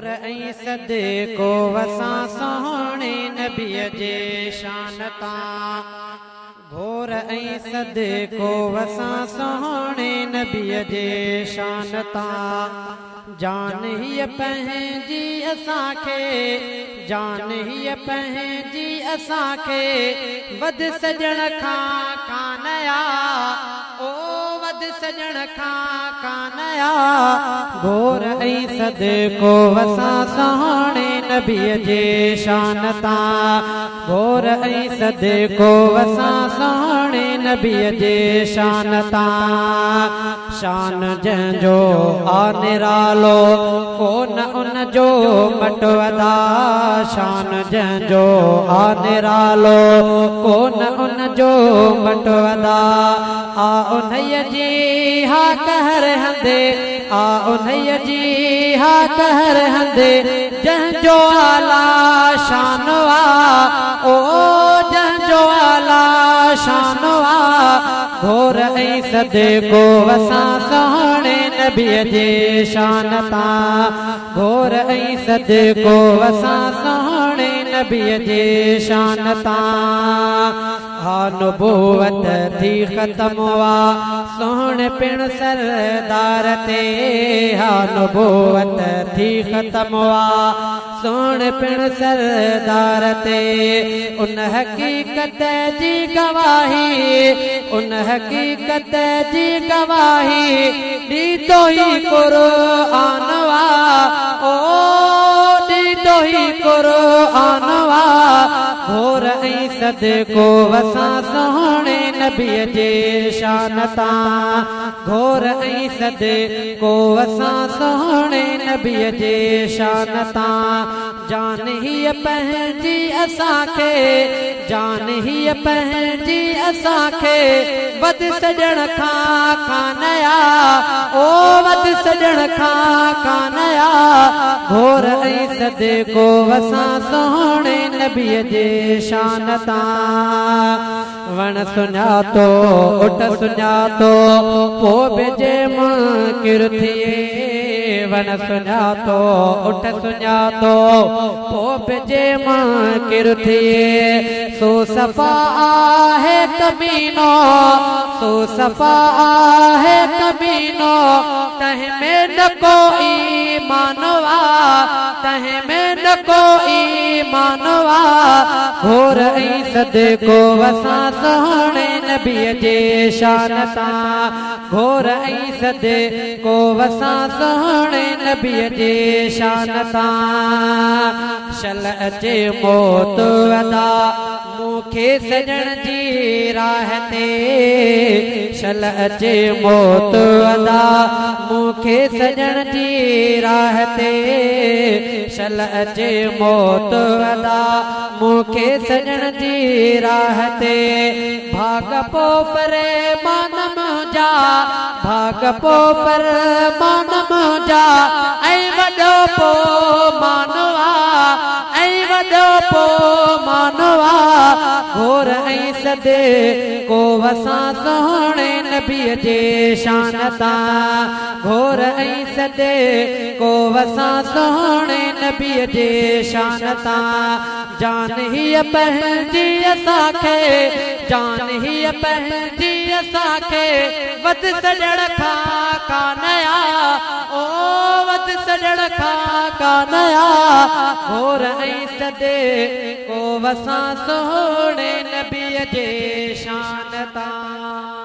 घोर ऐं सदको वसां सोहणे नबीअ जे शान तां। घोर ऐं सदको वसां सोहणे नबीअ जे शान तां। जान हीअ पंहिंजी असांखे, जान हीअ पंहिंजी असांखे वध सजण खां कान आ, ओ वध सजण खां कान आ। घोर ऐं सदको वसां सोहणे नबीअ जे शान तां। घोर ऐं सदको वसां सोहणे नबीअ जे शान तां। शान जंहिंजो आ निरालो कोन उन जो मटवदा। शान जंहिंजो आ निरालो कोन उन जो मटवदा। आ उन्हीअ जी हा कहर हंदे, आ उन्हीअ जी हा कहर हंदे जंहिंजो आला शान आ, ओ जंहिंजो आला शान आ। घोर ऐं सदको वसां सोहणे नबीअ जे शान तां। घोर ऐं सदको वसां सोहणे नबीअ जे शान तां। हा नुबूवत थी ख़त्म वा सोहण पिण सरदार ते। हा नुबूवत थी ख़त्म वा सोहण पिण सरदार ते। उन हकीकत जी गवाही, उन हकीकत जी गवाही ॾींदो ही क़ुरआन वा, ओ ॾींदो ही क़ुरआन वा। घोर ऐं सदको वसां सोहणे नबीअ जे शान तां। घोर ऐं सदको वसां सोहणे नबीअ जे शान तां। जान हीअ पंहिंजी असांखे, जान हीअ पंहिंजी असांखे वध सजण खां कान आ, ओ वध सजण खां कान आ। घोर ऐं सदको वसां सोहणे नबीअ जे शान तां। वण सुञातो उठ सुञातो पोइ बिजे मुनकिर थिए। वण सुञातो उठ सुञातो पोइ बिजे मुनकिर थिए। सो सफ़ा आहे कमीनो, सो सफ़ा आहे कमीनो तंहिंमें न को ईमान वा, तंहिंमें न को ईमान वा। घोर ऐं सदको वसां सोहणे नबीअ जे शान तां। घोर ऐं सदको वसां सोहणे नबीअ जे शान तां। शल अचे मौत अदा मूंखे सजण जी राह ते। शल अचे मौत अदा मूंखे सजण जी राह ते। शल अचे मौत अदा मूंखे सजण जी राह ते। भाग पो परे मान मुंहिंजा, भाग पो पर मान मुंहिंजा ऐं वॾो पो मानवा, ऐं वॾो पो मानवा। घोर ऐं सदको वसां सोहणे नबीअ जे शान तां। घोर ऐं सदको वसां सोहणे नबीअ जे शान तां। जान हीअ पंहिंजी असांखे, जान हीअ पंहिंजी असांखे वध सजण खां कान आ, ओ वध सजण खां कान आ। घोर ऐं सदको वसां सोहणे नबीअ जे शान तां।